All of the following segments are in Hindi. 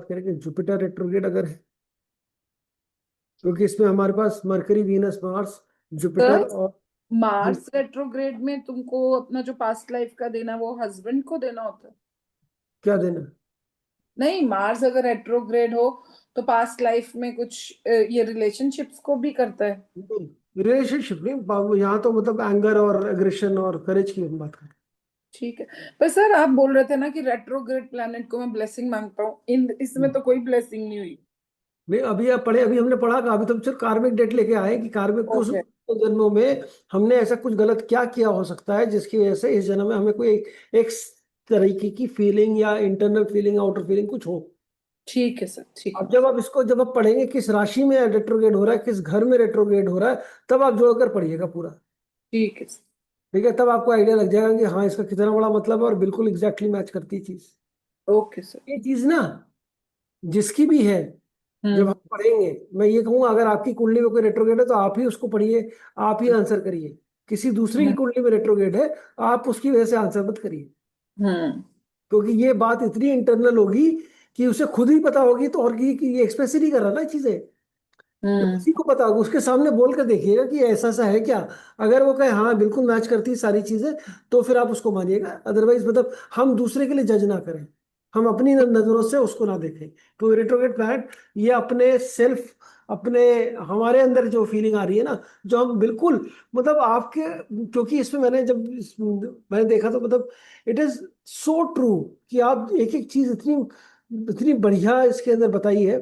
करेंगे जुपिटर रेट्रोग्रेड अगर है, क्योंकि इसमें हमारे पास Mercury, Venus, Mars, Jupiter sir, और मार्स रेट्रोग्रेड में तुमको अपना जो पास्ट लाइफ का देना वो हस्बैंड को देना होता है? क्या देना। नहीं, मार्स अगर रेट्रोग्रेड हो तो पास्ट लाइफ में कुछ ये रिलेशनशिप्स को भी करता है। रिलेशनशिप नहीं, यहाँ तो मतलब एंगर और एग्रेशन और करेज की हम बात करें। ठीक है। पर सर, आप बोल रहे थे ना कि रेट्रोग्रेड प्लैनेट को मैं ब्लेसिंग मांगता हूँ, इन इसमें तो कोई ब्लेसिंग नहीं हुई। नहीं, अभी आप पढ़े, अभी हमने पढ़ा कि अभी तो सिर्फ कार्मिक डेट लेके आए कि कार्मिक कुछ ओके। जन्मों में हमने ऐसा कुछ गलत क्या किया हो सकता है जिसकी वजह से इस जन्म में हमें कोई एक तरीके की फीलिंग या इंटरनल फीलिंग, आउटर फीलिंग कुछ हो। ठीक है सर, ठीक है। अब जब आप पढ़ेंगे किस राशि में रेट्रोग्रेड हो रहा है, किस घर में रेट्रोग्रेड हो रहा है, तब आप जोड़कर पढ़िएगा पूरा। ठीक है सर। ठीक है, तब आपको आइडिया लग जाएगा कि हाँ इसका कितना बड़ा मतलब है और बिल्कुल एग्जैक्टली मैच करती है चीज। Okay sir. ये चीज ना जिसकी भी है, जब हम हम्म। पढ़ेंगे, मैं ये कहूंगा अगर आपकी कुंडली में कोई रेट्रोग्रेड है तो आप ही उसको पढ़िए, आप ही आंसर करिए। किसी दूसरे की हम्म। कुंडली में रेट्रोग्रेड है, आप उसकी वजह से आंसर मत करिए, हम्म। क्योंकि ये बात इतनी इंटरनल होगी कि उसे खुद ही पता होगी, तो और कि ये एक्सप्रेस ही नहीं कर रहा ना चीजें, तो हम्म। उसी को पता होगा। उसके सामने बोल कर देखिएगा कि ऐसा सा है क्या। अगर वो कहे हाँ बिल्कुल मैच करती है सारी चीजें, तो फिर आप उसको मानिएगा। अदरवाइज मतलब हम दूसरे के लिए जज ना करें, हम अपनी नजरों से उसको ना देखें। तो रेट्रोग्रेड प्लैनेट ये अपने सेल्फ, अपने हमारे अंदर जो फीलिंग आ रही है ना, जो हम बिल्कुल मतलब आपके, क्योंकि इसमें मैंने देखा तो मतलब इट इज सो ट्रू कि आप एक एक चीज इतनी इतनी बढ़िया इसके अंदर बताई है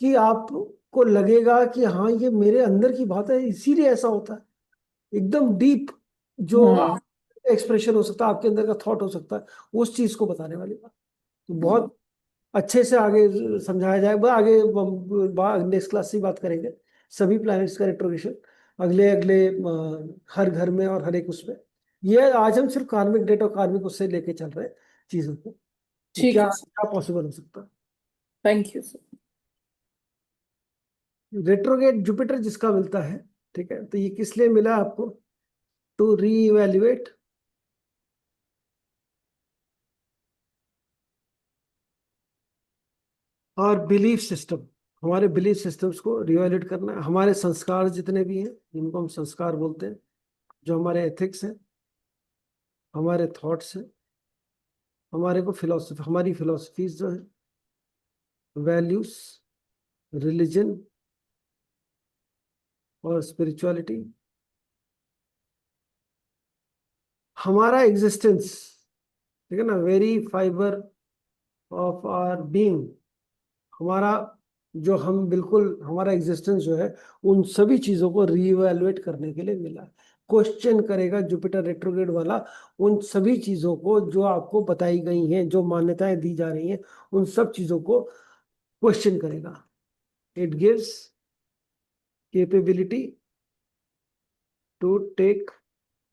कि आपको लगेगा कि हाँ ये मेरे अंदर की बात है, इसीलिए ऐसा होता है। एकदम डीप जो हम्म। एक्सप्रेशन हो सकता है, आपके अंदर का थॉट हो सकता है, उस चीज को बताने वाली बात। तो हम्म। बहुत अच्छे से आगे समझाया जाएगा। आगे नेक्स्ट क्लास से ही बात करेंगे सभी प्लैनेट्स का रेट्रोग्रेशन, अगले अगले हर घर में और हर एक उसमें। ये आज हम सिर्फ कार्मिक डेट और कार्मिक उससे लेके चल रहे हैं चीजों को कि ठीक क्या है सर। क्या पॉसिबल हो सकता है। Thank you sir. Retrograde Jupiter जिसका मिलता है, ठीक है, तो ये किस लिए मिला आपको? टू रीइवेल्युएट और बिलीफ सिस्टम, हमारे बिलीफ सिस्टम्स को रिवैल्यूएट करना है। हमारे संस्कार जितने भी हैं, जिनको हम संस्कार बोलते हैं, जो हमारे एथिक्स हैं, हमारे थॉट्स हैं, हमारे को फिलोसफी, हमारी फिलोसफीज जो है, वैल्यूज, रिलीजन और स्पिरिचुअलिटी, हमारा एग्जिस्टेंस, ठीक है ना, very fibre of our being, हमारा जो हम बिल्कुल हमारा एग्जिस्टेंस जो है, उन सभी चीजों को रीइवैल्यूएट करने के लिए मिला है। क्वेश्चन करेगा जुपिटर रेट्रोग्रेड वाला उन सभी चीजों को जो आपको बताई गई हैं, जो मान्यताएं दी जा रही हैं, उन सब चीजों को क्वेश्चन करेगा। It gives capability to take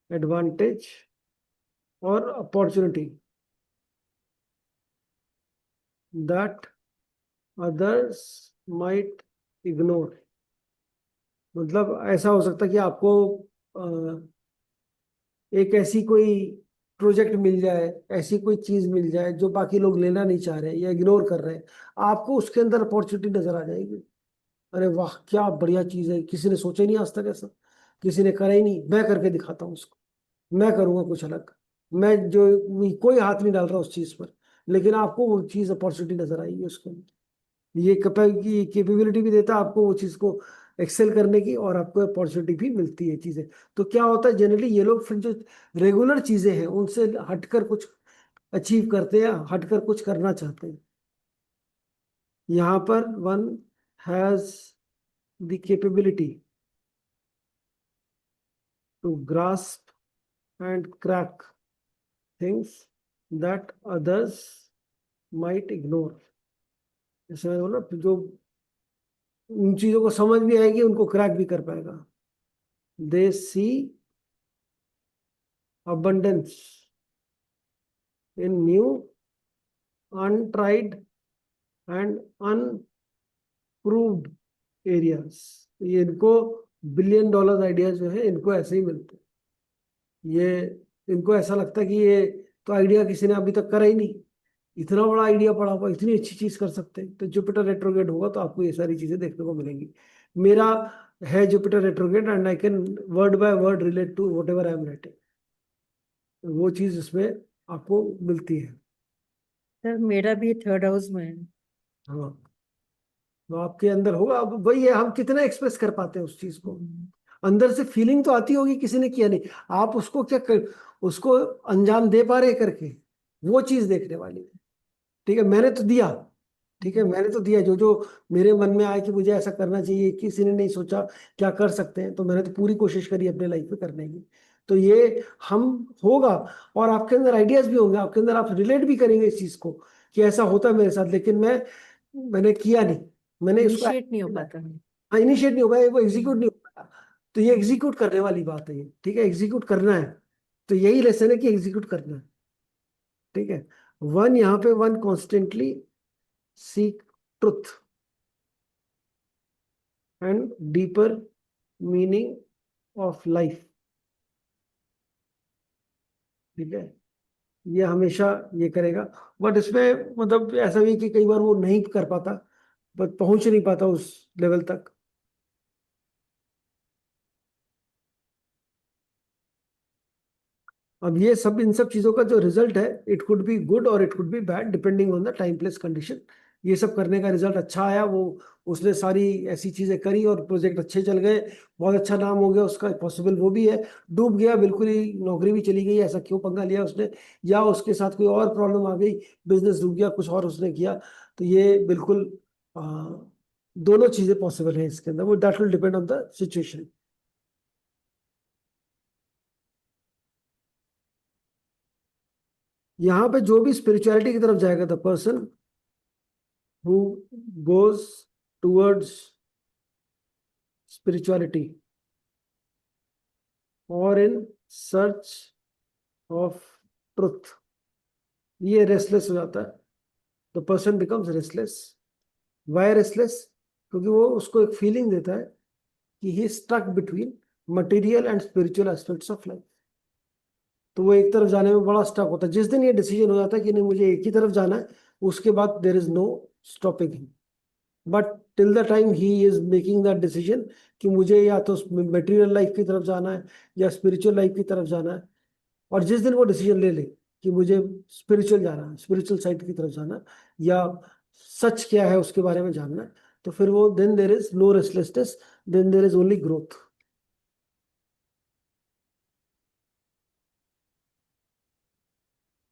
advantage और opportunity that others might ignore. मतलब ऐसा हो सकता है कि आपको एक ऐसी कोई प्रोजेक्ट मिल जाए, ऐसी कोई चीज मिल जाए जो बाकी लोग लेना नहीं चाह रहे या इग्नोर कर रहे हैं, आपको उसके अंदर अपॉर्चुनिटी नजर आ जाएगी। अरे वाह क्या बढ़िया चीज है, किसी ने सोचा ही नहीं आज तक ऐसा, किसी ने करा ही नहीं, मैं करके दिखाता हूँ उसको, मैं करूंगा कुछ अलग। मैं जो कोई हाथ नहीं डाल रहा उस चीज पर, लेकिन आपको वो चीज अपॉर्चुनिटी नजर आएगी उसके अंदर। ये कैपेबिलिटी भी देता है आपको वो चीज को एक्सेल करने की, और आपको अपॉर्चुनिटी भी मिलती है चीजें। तो क्या होता है जनरली ये लोग फिर जो रेगुलर चीजें हैं उनसे हटकर कुछ अचीव करते हैं, हटकर कुछ करना चाहते हैं। यहाँ पर one has the capability to grasp and crack things that others might ignore. जैसे मैंने बोला, जो उन चीजों को समझ भी आएगी, उनको क्रैक भी कर पाएगा। दे सी abundance in new, untried and unproved areas। ये इनको बिलियन डॉलर आइडियाज जो है इनको ऐसे ही मिलते हैं। ये इनको ऐसा लगता है कि ये तो आइडिया किसी ने अभी तक करा ही नहीं, इतना बड़ा आइडिया पड़ा हुआ, इतनी अच्छी चीज कर सकते हैं। तो जुपिटर रेट्रोग्रेड होगा तो आपको ये सारी चीजें देखने को मिलेंगी। मेरा है Jupiter retrograde and I can word by word relate to whatever I am writing, वो चीज इसमें आपको मिलती है। सर मेरा भी थर्ड हाउस में है। हाँ, तो आपके अंदर होगा। अब वही है, हम कितना एक्सप्रेस कर पाते हैं उस चीज को। अंदर से फीलिंग तो आती होगी, किसी ने किया नहीं, आप उसको क्या कर, उसको अंजाम दे पा रहे करके, वो चीज देखने वाली है। ठीक है, मैंने तो दिया, ठीक है, मैंने तो दिया जो जो मेरे मन में आया कि मुझे ऐसा करना चाहिए, किसी ने नहीं सोचा क्या कर सकते हैं, तो मैंने तो पूरी कोशिश करी अपने लाइफ में करने की। तो ये हम होगा, और आपके अंदर आइडियाज भी होंगे, आपके अंदर आप रिलेट भी करेंगे इस चीज को कि ऐसा होता है मेरे साथ, लेकिन मैंने किया नहीं, मैंने उसको इनिशिएट नहीं हो पाता। इनिशिएट नहीं हो पाया, वो एग्जीक्यूट हम्म। नहीं हो पाया। तो ये एग्जीक्यूट करने वाली बात है ये, ठीक है, एग्जीक्यूट करना है। तो यही लेसन है कि एग्जीक्यूट करना है। ठीक है, वन यहाँ पे one constantly seek truth and deeper meaning of life. ठीक है, ये हमेशा ये करेगा। बट इसमें मतलब ऐसा भी है कि कई बार वो नहीं कर पाता, बट पहुंच नहीं पाता उस लेवल तक। अब ये सब, इन सब चीजों का जो रिजल्ट है, इट कुड बी गुड और it could be bad depending on the time place condition. ये सब करने का रिजल्ट अच्छा आया, वो उसने सारी ऐसी चीजें करी और प्रोजेक्ट अच्छे चल गए, बहुत अच्छा नाम हो गया उसका, पॉसिबल वो भी है। डूब गया बिल्कुल ही, नौकरी भी चली गई, ऐसा क्यों पंगा लिया उसने, या उसके साथ कोई और प्रॉब्लम आ गई, बिजनेस डूब गया, कुछ और उसने किया। तो ये बिल्कुल दोनों चीजें पॉसिबल है इसके अंदर, वो that will depend on the situation. यहाँ पे जो भी स्पिरिचुअलिटी की तरफ जाएगा, the person who goes towards spirituality or in search of truth, ये रेस्टलेस हो जाता है। The person becomes restless. Why restless? क्योंकि वो उसको एक फीलिंग देता है कि he stuck between material and spiritual aspects of life. तो वो एक तरफ जाने में बड़ा स्टक होता है। जिस दिन ये डिसीजन हो जाता है कि नहीं मुझे एक ही तरफ जाना है, उसके बाद there is no stopping him. But till the time he is making that decision कि मुझे या तो मटेरियल लाइफ की तरफ जाना है या स्पिरिचुअल लाइफ की तरफ जाना है, और जिस दिन वो डिसीजन ले ले कि मुझे स्पिरिचुअल जाना है, स्पिरिचुअल साइड की तरफ जाना है, या सच क्या है उसके बारे में जानना है, तो फिर वो then there is no restlessness, then there is only growth.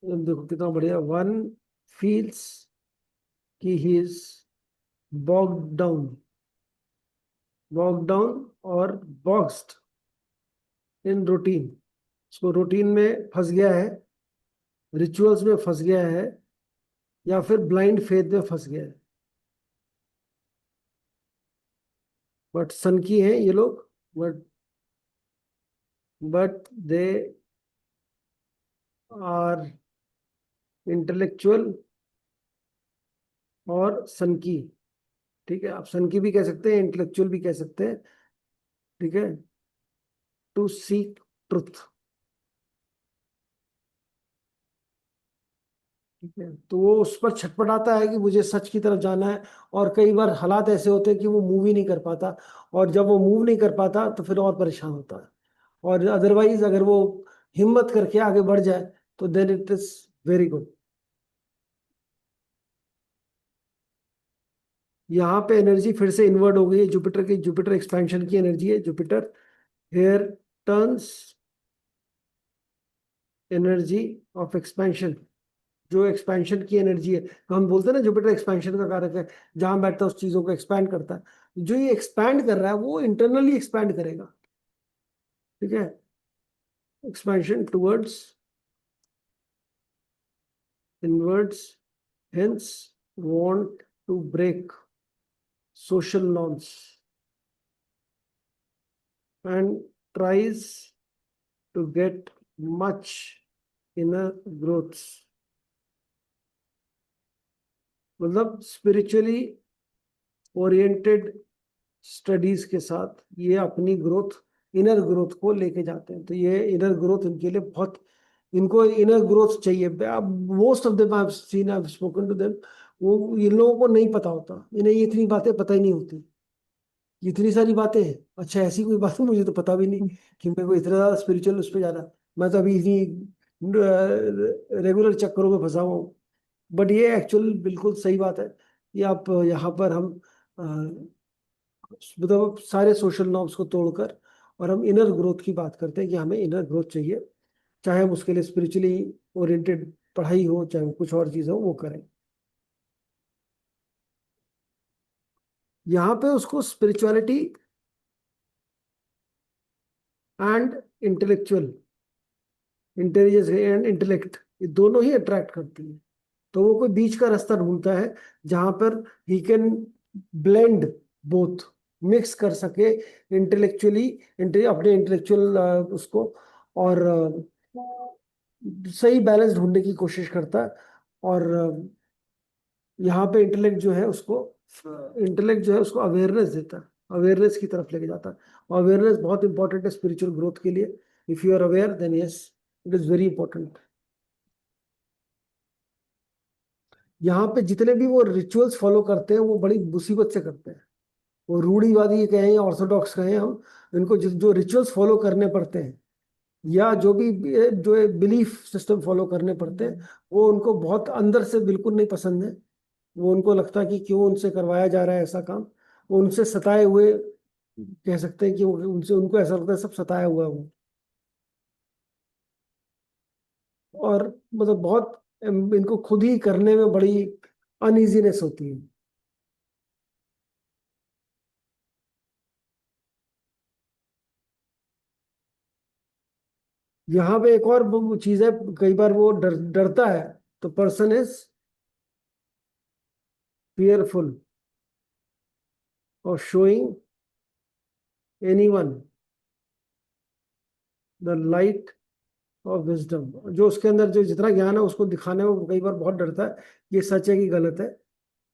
देखो कितना बढ़िया, वन फील्स कि he is bogged down, bogged down और बॉक्स्ड इन रूटीन। उसको रूटीन में फंस गया है, रिचुअल्स में फंस गया है, या फिर ब्लाइंड फेथ में फंस गया है। बट सन की हैं ये लोग, बट दे आर इंटेलेक्चुअल और सन की। ठीक है, आप सन की भी कह सकते हैं, इंटेलेक्चुअल भी कह सकते हैं। ठीक है, टू सीक ट्रुथ। ठीक है, तो वो उस पर छटपटाता है कि मुझे सच की तरफ जाना है, और कई बार हालात ऐसे होते हैं कि वो मूव ही नहीं कर पाता, और जब वो मूव नहीं कर पाता तो फिर और परेशान होता है। और अदरवाइज अगर वो हिम्मत करके आगे बढ़ जाए तो then it is very good. यहाँ पे एनर्जी फिर से इन्वर्ट हो गई है जुपिटर की, जुपिटर एक्सपेंशन की एनर्जी है। Jupiter here turns energy of expansion, जो एक्सपेंशन की एनर्जी है, तो हम बोलते हैं ना जुपिटर एक्सपेंशन का कारक है, जहां बैठता है उस चीजों को एक्सपैंड करता है। जो ये एक्सपैंड कर रहा है वो इंटरनली एक्सपैंड करेगा। ठीक है, expansion towards inwards, hence want to break social norms and tries to get much inner growths। मतलब स्पिरिचुअली ओरिएंटेड स्टडीज के साथ ये अपनी ग्रोथ, इनर ग्रोथ को लेके जाते हैं। तो ये इनर ग्रोथ इनके लिए बहुत इनको इनर ग्रोथ चाहिए। Most of them I have seen, I have spoken to them, वो इन लोगों को नहीं पता होता, इन्हें ये इतनी बातें पता ही नहीं होती। इतनी सारी बातें हैं, अच्छा ऐसी कोई बात है मुझे तो पता भी नहीं कि मेरे को इतना ज्यादा स्पिरिचुअल उस पर जाना। मैं तो अभी इतनी रेगुलर चक्करों में फंसा हुआ हूँ। बट ये एक्चुअल बिल्कुल सही बात है कि आप यहाँ पर हम मतलब सारे सोशल नॉर्म्स को तोड़कर और हम इनर ग्रोथ की बात करते हैं कि हमें इनर ग्रोथ चाहिए, चाहे हम उसके लिए स्पिरिचुअली ओरिएंटेड पढ़ाई हो, चाहे वो कुछ और चीज़ हो, वो करें। यहाँ पे उसको spirituality and intellectual intelligence and intellect, ये दोनों ही अट्रैक्ट करती है। तो वो कोई बीच का रास्ता ढूंढता है जहां पर he can blend both, mix कर सके इंटेलेक्चुअली, अपने इंटेलेक्चुअल उसको, और सही बैलेंस ढूंढने की कोशिश करता है। और यहाँ पे इंटेलेक्ट जो है उसको अवेयरनेस देता है, अवेयरनेस की तरफ लेके जाता है। अवेयरनेस बहुत इंपॉर्टेंट है स्पिरिचुअल ग्रोथ के लिए। If you are aware then yes, it is very important. यहाँ पे जितने भी वो रिचुअल्स फॉलो करते हैं वो बड़ी मुसीबत से करते हैं। वो रूढ़िवादी कहें या ऑर्थोडॉक्स कहें, हम इनको जो रिचुअल्स फॉलो करने पड़ते हैं या जो भी जो बिलीफ सिस्टम फॉलो करने पड़ते हैं, वो उनको बहुत अंदर से बिल्कुल नहीं पसंद है। वो उनको लगता है कि क्यों उनसे करवाया जा रहा है ऐसा काम। वो उनसे सताए हुए कह सकते हैं कि उनसे उनको ऐसा लगता है सब सताया हुआ है वो। और मतलब बहुत इनको खुद ही करने में बड़ी अनइजीनेस होती है। यहाँ पे एक और चीज है, कई बार वो डरता है, तो person is fearful of showing anyone the light of wisdom। जो उसके अंदर जो जितना ज्ञान है उसको दिखाने में वो कई बार बहुत डरता है, ये सच है कि गलत है।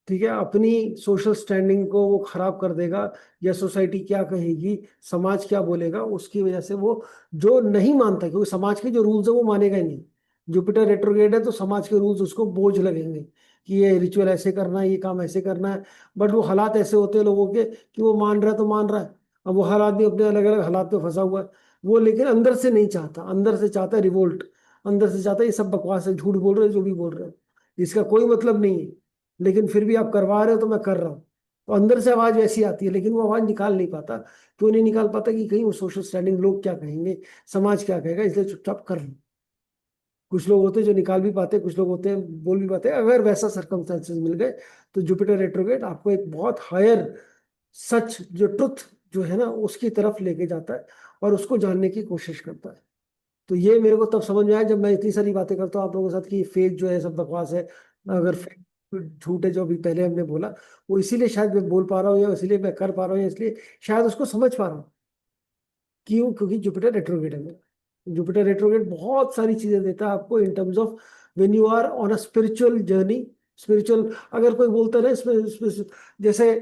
ठीक है, अपनी सोशल स्टैंडिंग को वो खराब कर देगा, या सोसाइटी क्या कहेगी, समाज क्या बोलेगा, उसकी वजह से वो जो नहीं मानता, क्योंकि समाज के जो रूल्स है वो मानेगा ही नहीं। जुपिटर रेट्रोग्रेड है तो समाज के रूल्स उसको बोझ लगेंगे कि ये रिचुअल ऐसे करना है, ये काम ऐसे करना है। बट वो हालात ऐसे होते हैं लोगों के कि वो मान रहा है तो मान रहा है। अब वो हालात भी अपने अलग अलग हालात में फंसा हुआ है वो, लेकिन अंदर से नहीं चाहता, अंदर से चाहता है रिवोल्ट, अंदर से चाहता है ये सब बकवास है, झूठ बोल रहे हो जो भी बोल रहे हो, इसका कोई मतलब नहीं है, लेकिन फिर भी आप करवा रहे हो तो मैं कर रहा हूँ। तो अंदर से आवाज वैसी आती है, लेकिन वो आवाज निकाल नहीं पाता। क्यों नहीं निकाल पाता? कि कहीं वो सोशल स्टैंडिंग, लोग क्या कहेंगे, समाज क्या कहेगा, इसलिए चुपचाप कर लो। कुछ लोग होते हैं जो निकाल भी पाते हैं, कुछ लोग होते हैं बोल भी पाते हैं। अगर वैसा सर्कमस्टेंसेस मिल गए तो जुपिटर रेट्रोग्रेड आपको एक बहुत हायर सच, जो ट्रुथ जो है ना, उसकी तरफ लेके जाता है और उसको जानने की कोशिश करता है। तो ये मेरे को तब समझ में आया जब मैं इतनी सारी बातें करता हूँ आप लोगों के साथ कि फेक जो है सब बकवास है। अगर फेक झूठ है जो अभी पहले हमने बोला, वो इसीलिए शायद मैं बोल पा रहा हूँ, या इसीलिए मैं कर पा रहा हूँ, या इसलिए शायद उसको समझ पा रहा हूँ। क्यों? क्योंकि जुपिटर रेट्रोग्रेड है मेरा। जुपिटर रेट्रोग्रेड बहुत सारी चीजें देता है आपको in terms of when you are on a spiritual journey. Spiritual, अगर कोई बोलता है ना इसमें जैसे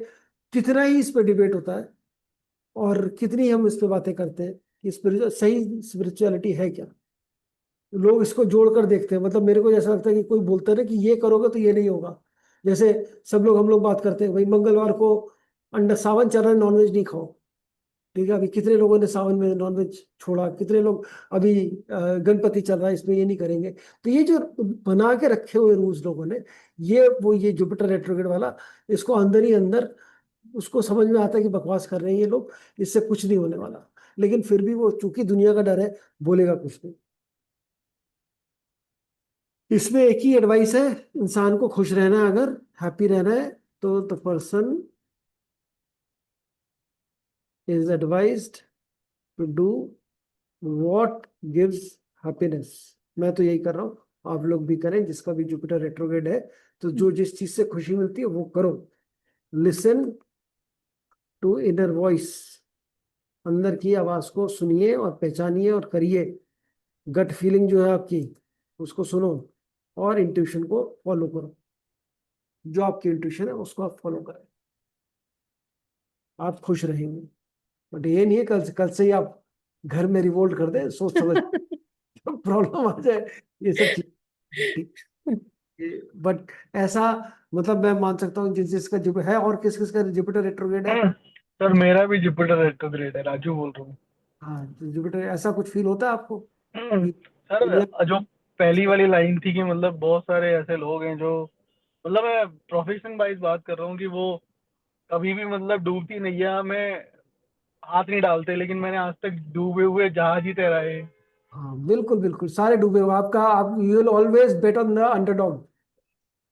कितना ही इस पे डिबेट होता है और कितनी हम इस पे बातें करते हैं कि स्पिरिचुअल, सही स्पिरिचुअलिटी है क्या। लोग इसको जोड़कर देखते हैं, मतलब मेरे को जैसा लगता है कि कोई बोलता है ना कि ये करोगे तो ये नहीं होगा। जैसे सब लोग, हम लोग बात करते हैं भाई मंगलवार को अंडा, सावन चल रहा है, नॉनवेज नहीं खाओ। ठीक है, अभी कितने लोगों ने सावन में नॉनवेज छोड़ा, कितने लोग अभी गणपति चल रहा है इसमें ये नहीं करेंगे। तो ये जो बना के रखे हुए रूल्स लोगों ने, ये जुपिटर रेट्रोग्रेड वाला, इसको अंदर ही अंदर उसको समझ में आता है कि बकवास कर रहे हैं ये लोग, इससे कुछ नहीं होने वाला। लेकिन फिर भी वो चूंकि दुनिया का डर है, बोलेगा कुछ नहीं। इसमें एक ही एडवाइस है, इंसान को खुश रहना है, अगर हैप्पी रहना है, तो the person is advised to do what gives happiness. मैं तो यही कर रहा हूँ, आप लोग भी करें, जिसका भी जुपिटर रेट्रोग्रेड है, तो जो जिस चीज से खुशी मिलती है वो करो। लिसन टू इनर वॉइस, अंदर की आवाज को सुनिए और पहचानिए और करिए। गट फीलिंग जो है आपकी, उसको सुनो और इंट्यूशन को फॉलो करो। जो आपकी इंट्यूशन है उसको आप फॉलो करें, आप खुश रहेंगे। बट ये नहीं है कल से ही आप घर में रिवोल्ट कर दें, सोच समझ प्रॉब्लम आ जाए, ये सब चीज। बट ऐसा मतलब मैं मान सकता हूँ जिस जिसका जुपिटर है, और किस किस का जुपिटर रेट्रोग्रेड है। सर मेरा भी जुपिटर रेट्रोग्रेड है, राजू बोल रहा हूँ। हाँ, तो जुपिटर ऐसा कुछ फील होता है आपको कि दुनिया। सर जो पहली वाली लाइन थी कि मतलब बहुत सारे ऐसे लोग हैं जो, मतलब मैं प्रोफेशन वाइज बात कर रहा हूँ कि वो कभी भी मतलब डूबती नैया में हाथ नहीं डालते, लेकिन मैंने आज तक डूबे हुए जहाज ही तैराए। हाँ बिल्कुल बिल्कुल, सारे डूबे हुए आपका, आप you will always bet on the underdog.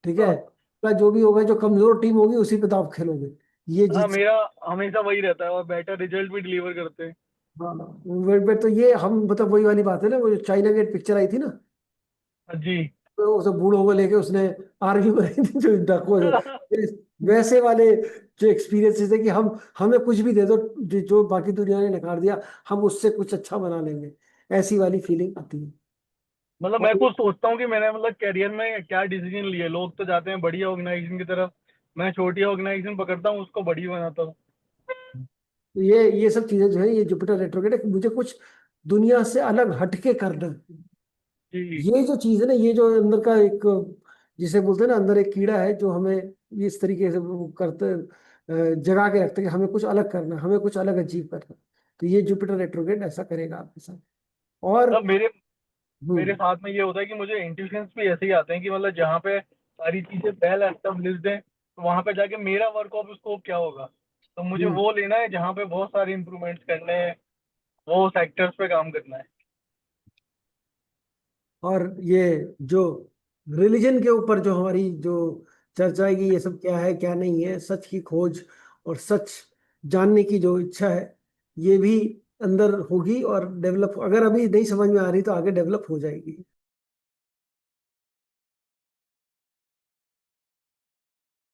ठीक है, हाँ। का जो भी होगा, जो कमजोर टीम होगी उसी पे तो आप खेलोगे, ये हाँ, जीत। मेरा हमेशा वही रहता है और बेटर रिजल्ट भी डिलीवर करते हैं। हाँ, वेट वेट, तो ये हम मतलब वही वाली बात है ना, वो जो चाइना गेट पिक्चर आई थी ना, हाँ जी। तो उसे बूढ़ों को लेके उसने आर्ग्यू कराई थी जो डाकू है, वैसे वाले जो एक्सपीरियंसेस है कि हम, हमें कुछ भी दे दो, जो बाकी दुनिया ने नकार दिया, हम उससे कुछ अच्छा बना लेंगे, ऐसी वाली फीलिंग आती है। मतलब मैं और खुद सोचता हूँ कि मैंने मतलब करियर में क्या डिसीजन लिए। लोग तो जाते हैं बड़ी ऑर्गेनाइजेशन की तरफ, मैं छोटी ऑर्गेनाइजेशन पकड़ता हूँ, उसको बड़ी बनाता हूँ। ये सब चीजें जो है, ये जुपिटर रेट्रोग्रेड है कि मुझे कुछ दुनिया से अलग हटके करना है। जी। ये जो चीज है ना, ये जो अंदर का एक, जिसे बोलते हैं ना, अंदर एक कीड़ा है जो हमें इस तरीके से वो करते, जगा के रखते हैं कि हमें कुछ अलग करना है, हमें कुछ अलग अचीव करना है। तो ये जुपिटर रेट्रोग्रेड ऐसा करेगा आपके साथ। और मतलब मेरे मेरे हम्म साथ में ये होता है कि मुझे इंट्यूशंस भी ऐसे ही आते हैं कि मतलब जहाँ पे सारी चीजें वेल एस्टेब्लिश्ड हैं, तो वहां पे जाके मेरा वर्क ऑफ स्कोप क्या होगा, तो मुझे हम्म वो लेना है जहाँ पे बहुत सारे इंप्रूवमेंट्स करने हैं, वो सेक्टर्स पे काम करना है। और ये जो रिलीजन के ऊपर जो हमारी जो चर्चा है कि ये सब क्या है क्या नहीं है, सच की खोज और सच जानने की जो इच्छा है, ये भी अंदर होगी और डेवलप, अगर अभी नहीं समझ में आ रही तो आगे डेवलप हो जाएगी।